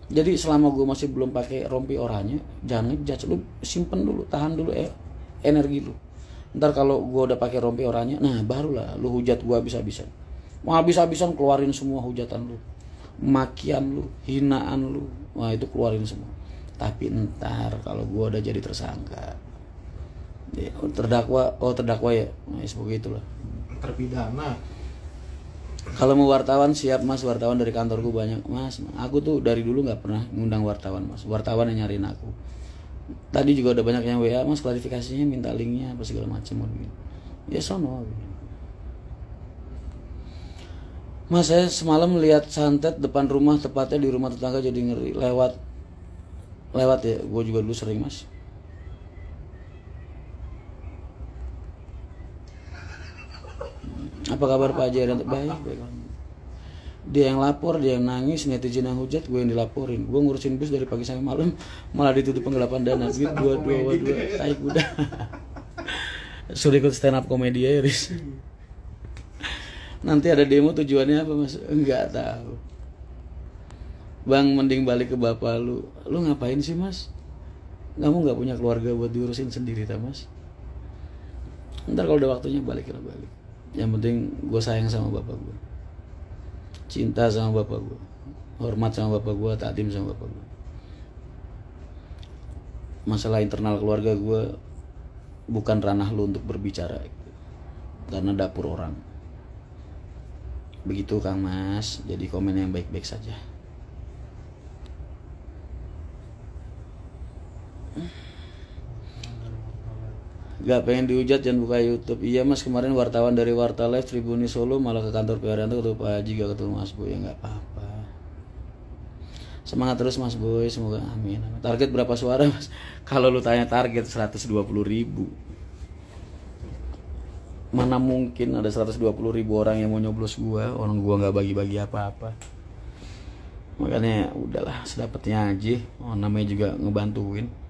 Jadi selama gue masih belum pakai rompi oranye, jangan ngejudge, lu simpen dulu, tahan dulu energi lu. Ntar kalau gue udah pakai rompi oranye, nah barulah lu hujat gue habis-habisan. Mau habis-habisan keluarin semua hujatan lu, makian lu, hinaan lu, wah itu keluarin semua. Tapi ntar kalau gue udah jadi tersangka, terdakwa ya, nah seperti itulah. Terpidana. Kalau mau wartawan siap mas, wartawan dari kantorku banyak mas. Aku tuh dari dulu nggak pernah ngundang wartawan mas, wartawan yang nyariin aku. Tadi juga udah banyak yang WA mas, klarifikasinya minta linknya apa segala macam gitu. Ya sono. Mas saya semalam lihat santet depan rumah, tepatnya di rumah tetangga, jadi ngeri. Lewat ya, gue juga dulu sering mas. Apa kabar Pak Jaya? Baik. Dia yang lapor, dia yang nangis, netizen yang hujat, gue yang dilaporin. Gue ngurusin bis dari pagi sampai malam, malah ditutup penggelapan dana. Duit dua, tai kuda. Suruh ikut stand up komedi ya, Riz. Nanti ada demo, tujuannya apa mas? Enggak tahu. Bang, mending balik ke bapak lu. Lu ngapain sih mas? Kamu nggak punya keluarga buat diurusin sendiri, tak mas? Ntar kalau udah waktunya balik. Yang penting gue sayang sama bapak gue, cinta sama bapak gue, hormat sama bapak gue, takdim sama bapak gue. Masalah internal keluarga gue bukan ranah lu untuk berbicara, karena dapur orang. Begitu Kang Mas, jadi komen yang baik-baik saja. Gak pengen dihujat, jangan buka YouTube. Iya mas, kemarin wartawan dari Warta Live Tribuni Solo malah ke kantor Pak Haryanto, ketemu Pak Haji, gak ketemu Mas Boy. Ya gak apa-apa, semangat terus Mas Boy, semoga amin. Target berapa suara mas? Kalau lu tanya target 120.000, mana mungkin ada 120.000 orang yang mau nyoblos gua. Orang gua gak bagi-bagi apa-apa. Makanya udahlah, sedapetnya aja. Namanya juga ngebantuin.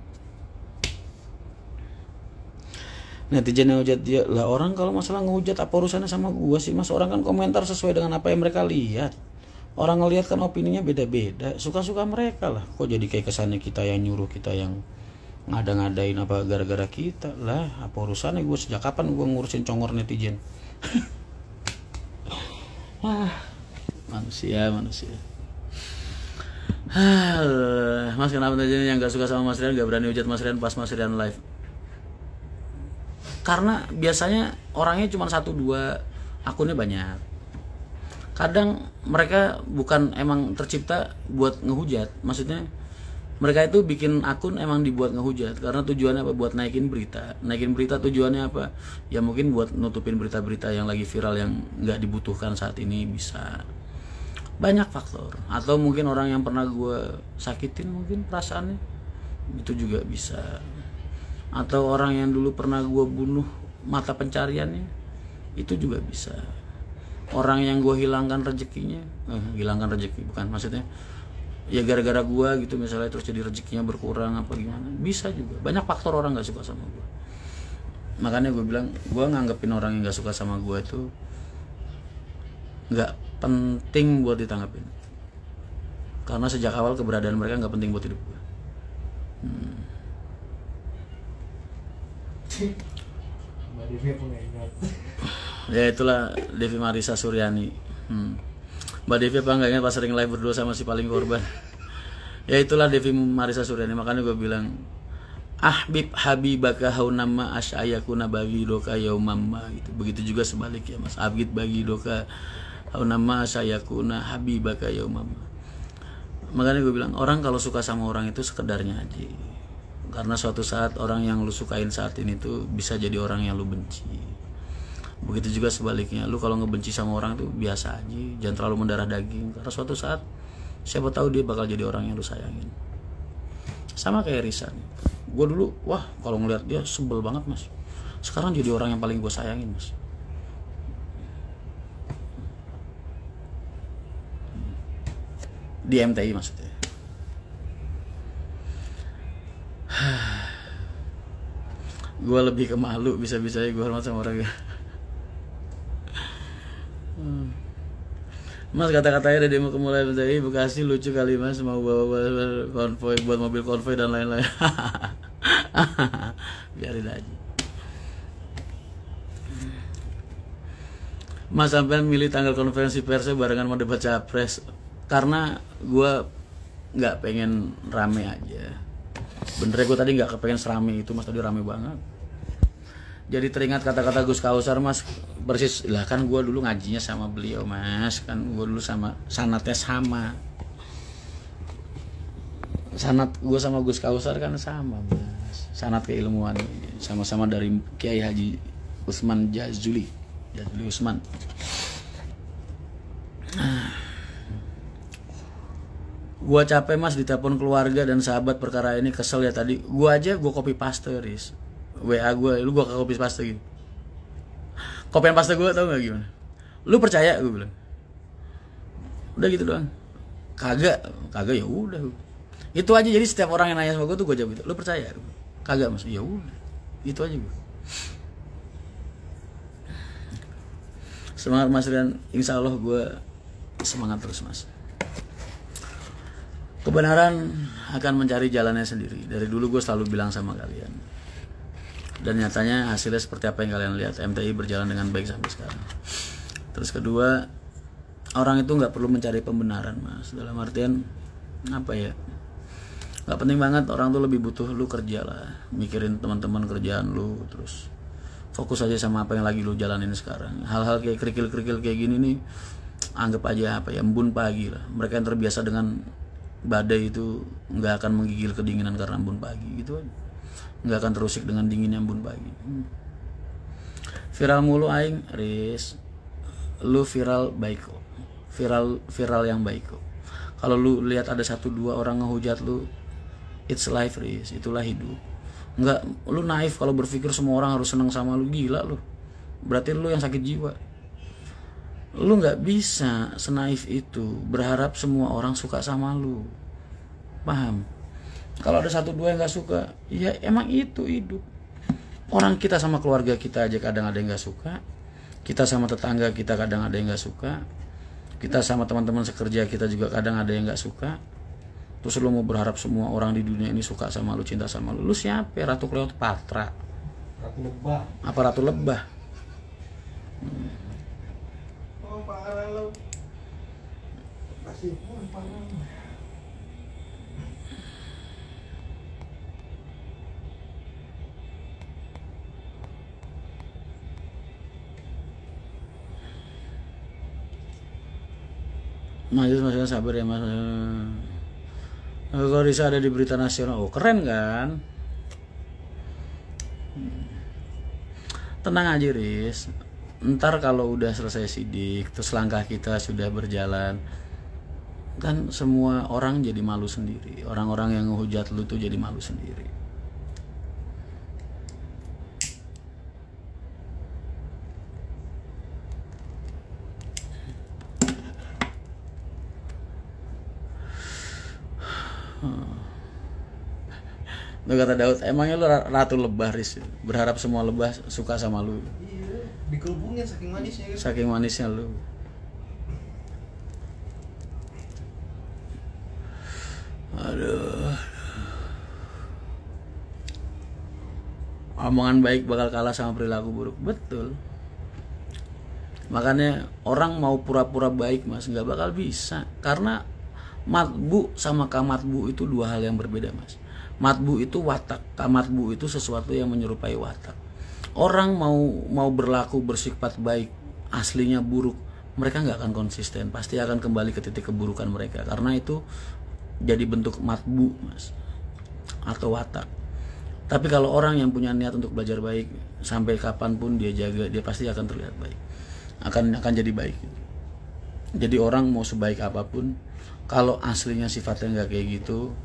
Netizen yang hujat dia lah, orang kalau masalah ngehujat apa urusannya sama gua sih mas? Orang kan komentar sesuai dengan apa yang mereka lihat. Orang ngelihat kan opininya beda-beda, suka-suka mereka lah. Kok jadi kayak kesannya kita yang nyuruh, kita yang ngada-ngadain apa gara-gara kita lah? Apa urusannya? Gua sejak kapan gua ngurusin congor netizen? Manusia. Mas, kenapa netizen yang gak suka sama Mas Rian gak berani hujat Mas Rian pas Mas Rian live? Karena biasanya orangnya cuma 1-2, akunnya banyak. Kadang mereka bukan emang tercipta buat ngehujat. Maksudnya mereka itu bikin akun emang dibuat ngehujat. Karena tujuannya apa? Buat naikin berita. Naikin berita tujuannya apa? Ya mungkin buat nutupin berita-berita yang lagi viral yang gak dibutuhkan saat ini, bisa. Banyak faktor. Atau mungkin orang yang pernah gue sakitin mungkin perasaannya, itu juga bisa. Atau orang yang dulu pernah gue bunuh mata pencariannya, itu juga bisa. Orang yang gue hilangkan rezekinya, hilangkan rezeki bukan, maksudnya ya gara-gara gue gitu misalnya, terus jadi rezekinya berkurang apa gimana, bisa juga. Banyak faktor orang gak suka sama gue. Makanya gue bilang, gue nganggepin orang yang gak suka sama gue itu gak penting buat ditanggapin. Karena sejak awal keberadaan mereka gak penting buat hidup gue. Mbak Devi apa nggak ingat? Ya itulah Devi Marisa Suryani. Mbak Devi apa nggak ingat pas sering live berdua sama si paling korban? Ya itulah Devi Marisa Suryani. Makanya gue bilang, ahbib habibaka haunama asyayakuna bagi doka yaumamma gitu. Begitu juga sebaliknya mas, abid bagi doka haunama asyayakuna habibaka yaumamma. Makanya gue bilang, orang kalau suka sama orang itu sekedarnya aja. Karena suatu saat orang yang lu sukain saat ini tuh bisa jadi orang yang lu benci. Begitu juga sebaliknya, lu kalau ngebenci sama orang tuh biasa aja, jangan terlalu mendarah daging. Karena suatu saat siapa tahu dia bakal jadi orang yang lu sayangin. Sama kayak Risa nih. Gue dulu, wah kalau ngeliat dia sebel banget mas. Sekarang jadi orang yang paling gue sayangin mas. Di MTI maksudnya. Gue lebih ke malu, bisa-bisanya gue hormat sama orang. Mas, kata-katanya dari demo kemulai dari Bekasi lucu kali mas, mau bawa konvoy buat mobil konvoy dan lain-lain. Biarin aja. Mas, sampai milih tanggal konferensi persnya barengan mau debat capres karena gue nggak pengen rame aja. Bener, gue tadi nggak kepengen serame itu mas, tadi rame banget. Jadi teringat kata-kata Gus Kausar mas, persis lah kan gue dulu ngajinya sama beliau mas, kan gue dulu sama sanatnya sama, sanat gue sama Gus Kausar kan sama mas, sanat keilmuan sama-sama dari Kiai Haji Usman Jazuli Usman. Gue capek mas ditelepon keluarga dan sahabat perkara ini, kesel ya tadi. Gue aja gue copy paste Riz, WA gue, lu gue copy paste gitu. Copy paste gue tau gak gimana? Lu percaya gue bilang. Udah gitu doang. Kagak ya udah. Itu aja, jadi setiap orang yang nanya sama gue tuh gue jawab gitu. Lu percaya? Kagak mas. Ya udah. Itu aja gue. Semangat mas Rian, insya Allah gue semangat terus mas. Kebenaran akan mencari jalannya sendiri. Dari dulu gue selalu bilang sama kalian. Dan nyatanya hasilnya seperti apa yang kalian lihat. MTI berjalan dengan baik sampai sekarang. Terus kedua, orang itu nggak perlu mencari pembenaran mas. Dalam artian apa ya? Nggak penting banget, orang tuh lebih butuh lu kerja lah, mikirin teman-teman kerjaan lu, terus fokus aja sama apa yang lagi lu jalanin sekarang. Hal-hal kayak kerikil-kerikil kayak gini nih, anggap aja apa ya, embun pagi lah. Mereka yang terbiasa dengan badai itu nggak akan menggigil kedinginan karena embun pagi gitu aja. Nggak akan terusik dengan dinginnya embun pagi. Viral mulu aing, Riz. Lu viral baik kok. Viral yang baik kok. Kalau lu lihat ada 1-2 orang ngehujat lu, it's life Riz, itulah hidup. Nggak, lu naif kalau berpikir semua orang harus senang sama lu, gila lu. Berarti lu yang sakit jiwa. Lu nggak bisa senaif itu berharap semua orang suka sama lu. Paham? Kalau ada 1-2 yang nggak suka, ya emang itu hidup. Orang kita sama keluarga kita aja kadang ada yang nggak suka, kita sama tetangga kita kadang ada yang nggak suka, kita sama teman-teman sekerja kita juga kadang ada yang nggak suka. Terus lu mau berharap semua orang di dunia ini suka sama lu, cinta sama lu? Lu siapa? Ratu Kleopatra? Ratu lebah. Apa ratu lebah? Oh parah lo. Kasih pun parah. Mas sabar ya mas. Kalau Risa ada di berita nasional, oh keren kan? Tenang aja Riz. Ntar kalau udah selesai sidik, terus langkah kita sudah berjalan, kan semua orang jadi malu sendiri. Orang-orang yang ngehujat lu tuh jadi malu sendiri. Lu kata Daud, emangnya lu ratu lebah Riz? Berharap semua lebah suka sama lu? Iya, dikelubungin saking manisnya kan? Saking manisnya lu. Aduh. Omongan baik bakal kalah sama perilaku buruk. Betul. Makanya orang mau pura-pura baik mas, nggak bakal bisa. Karena matbu sama kamatbu itu 2 hal yang berbeda mas. Matbu itu watak, kamatbu itu sesuatu yang menyerupai watak. Orang mau berlaku bersifat baik, aslinya buruk, mereka nggak akan konsisten, pasti akan kembali ke titik keburukan mereka. Karena itu jadi bentuk matbu mas, atau watak. Tapi kalau orang yang punya niat untuk belajar baik, sampai kapanpun dia jaga, dia pasti akan terlihat baik, akan jadi baik. Jadi orang mau sebaik apapun, kalau aslinya sifatnya nggak kayak gitu,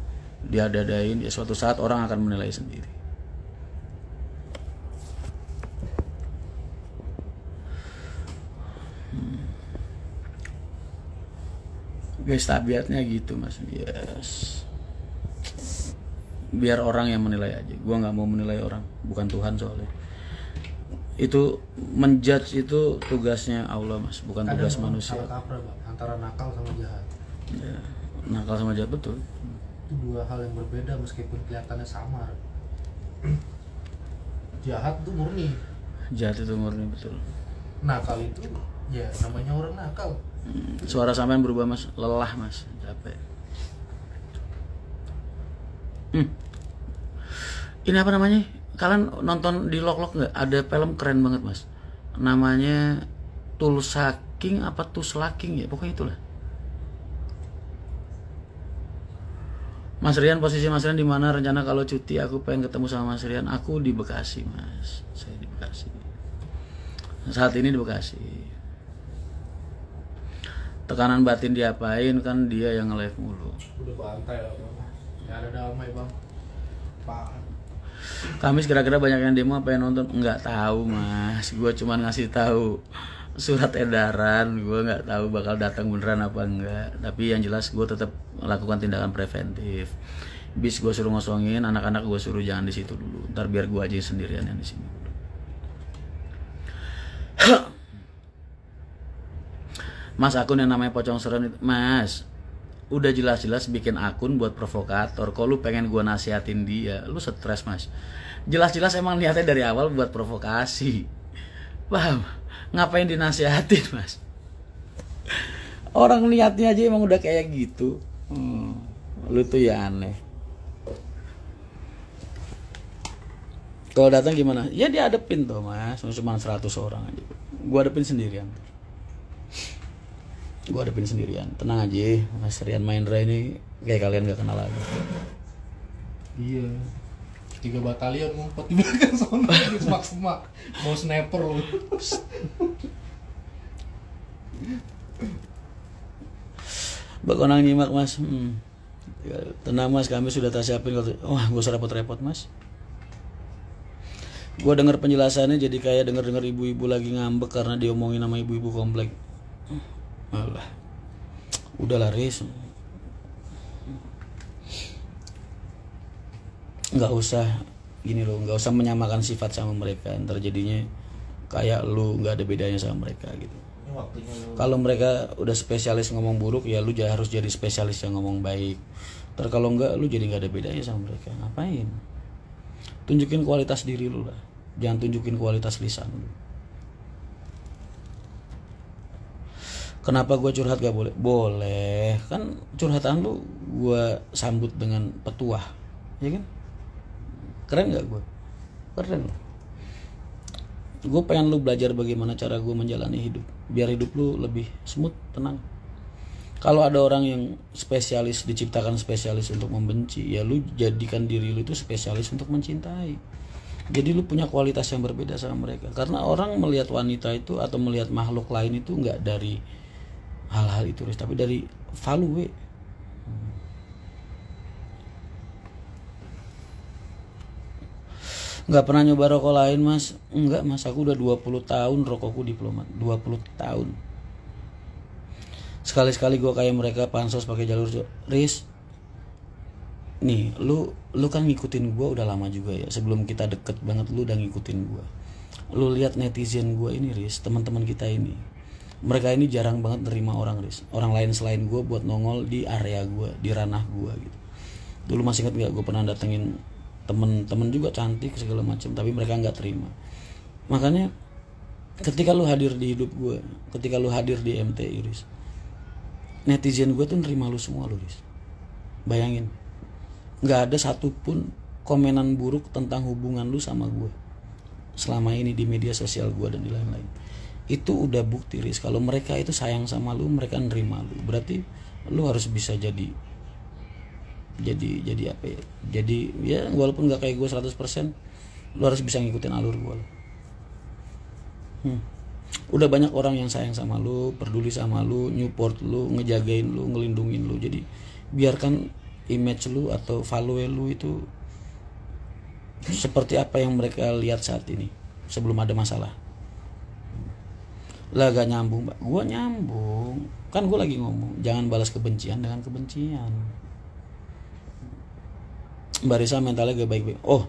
dia dadain, ya suatu saat orang akan menilai sendiri. Guys, tabiatnya gitu mas. Yes. Biar orang yang menilai aja. Gua nggak mau menilai orang, bukan Tuhan soalnya. Itu menjudge itu tugasnya Allah mas, bukan Kadang tugas manusia. salah kaprah bang, antara nakal sama jahat. Ya, nakal sama jahat betul. Itu dua hal yang berbeda meskipun kelihatannya samar. Jahat tuh murni, Jahat itu murni betul. nakal itu ya namanya orang nakal. Suara sampean berubah mas, lelah mas, capek. Ini apa namanya? Kalian nonton di Lok-Lok nggak? Ada film keren banget mas. Namanya Tulsaking apa Tuslaking ya, pokoknya itulah. Mas Rian, posisi Mas Rian di mana? Rencana kalau cuti aku pengen ketemu sama Mas Rian. Aku di Bekasi mas, saya di Bekasi. Saat ini di Bekasi. Tekanan batin diapain, kan dia yang nge-live mulu. Udah bantai lah bang, ya ada damai bang. Pak. Kamis kira-kira banyak yang demo apa yang nonton? Nggak tahu mas, gue cuman ngasih tahu surat edaran, gue nggak tahu bakal datang beneran apa enggak. Tapi yang jelas gue tetap melakukan tindakan preventif. Bis gue suruh ngosongin, anak-anak gue suruh jangan di situ dulu. Ntar biar gue aja sendirian yang di sini. Mas, akun yang namanya Pocong Serem itu, mas, udah jelas-jelas bikin akun buat provokator. Kok lu pengen gue nasihatin dia? Lu stres mas. Jelas-jelas emang niatnya dari awal buat provokasi. Paham? Ngapain dinasihatin mas? Orang niatnya aja emang udah kayak gitu. Lu tuh ya aneh. Kalau datang gimana? Ya dia adepin tuh mas. Cuma 100 orang aja. Gue adepin sendirian. Tenang aja. Mas Rian Mahendra ini kayak kalian gak kenal lagi. Iya. 3 batalion ngumpet di belakang sana di semak-semak. Mau sniper lu. Bakonang nyimak mas. Ya, tenang mas, kami sudah tak siapin. Wah, gak usah repot-repot mas. Gue denger penjelasannya jadi kayak denger ibu-ibu lagi ngambek karena diomongin sama ibu-ibu komplek. Alah, udahlah Riz, nggak usah gini loh, nggak usah menyamakan sifat sama mereka. Ntar jadinya kayak lu nggak ada bedanya sama mereka gitu. Kalau mereka udah spesialis ngomong buruk, ya lu harus jadi spesialis yang ngomong baik. Ntar kalau enggak, lu jadi nggak ada bedanya sama mereka. Ngapain? Tunjukin kualitas diri lu lah, jangan tunjukin kualitas lisan lu. Kenapa gue curhat gak boleh? Boleh, kan curhatan lu gue sambut dengan petuah, ya kan? Keren gak gue? Keren. Gue pengen lu belajar bagaimana cara gue menjalani hidup, biar hidup lu lebih smooth, tenang. Kalau ada orang yang spesialis, diciptakan spesialis untuk membenci, ya lu jadikan diri lu itu spesialis untuk mencintai. Jadi lu punya kualitas yang berbeda sama mereka. Karena orang melihat wanita itu atau melihat makhluk lain itu gak dari hal-hal itu, tapi dari value. Nggak pernah nyoba rokok lain mas? Enggak mas, aku udah 20 tahun rokokku diplomat. 20 tahun. Sekali-sekali gue kayak mereka pansos pakai jalur Riz. Nih, lu kan ngikutin gue udah lama juga ya. Sebelum kita deket banget lu udah ngikutin gue. Lu lihat netizen gue ini Riz, teman-teman kita ini. Mereka ini jarang banget nerima orang Riz, orang lain selain gue buat nongol di area gue, di ranah gue gitu. Dulu masih inget gak gue pernah datengin temen juga cantik segala macam, tapi mereka nggak terima. Makanya ketika lu hadir di hidup gue, ketika lu hadir di MTI Riz, netizen gue tuh nerima lu semua lu Riz. Bayangin, nggak ada satupun komenan buruk tentang hubungan lu sama gue selama ini di media sosial gue dan di lain-lain. Itu udah bukti Riz, kalau mereka itu sayang sama lu, mereka nerima lu. Berarti lu harus bisa jadi apa ya? Jadi ya walaupun gak kayak gue 100%, lu harus bisa ngikutin alur gue. Udah banyak orang yang sayang sama lu, peduli sama lu, nyupport lu, ngejagain lu, ngelindungin lu. Jadi biarkan image lu atau value lu itu seperti apa yang mereka lihat saat ini sebelum ada masalah. Lah gak nyambung mbak, gue nyambung. Kan gue lagi ngomong jangan balas kebencian dengan kebencian. Mbak Risa mentalnya gak baik-baik. Oh,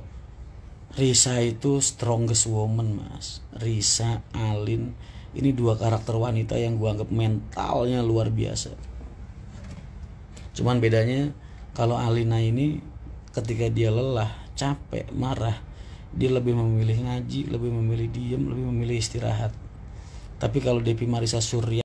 Risa itu strongest woman, Mas. Risa, Alin, ini dua karakter wanita yang gua anggap mentalnya luar biasa. Cuman bedanya kalau Alina ini ketika dia lelah, capek, marah, dia lebih memilih ngaji, lebih memilih diem, lebih memilih istirahat. Tapi kalau Devi Marissa Surya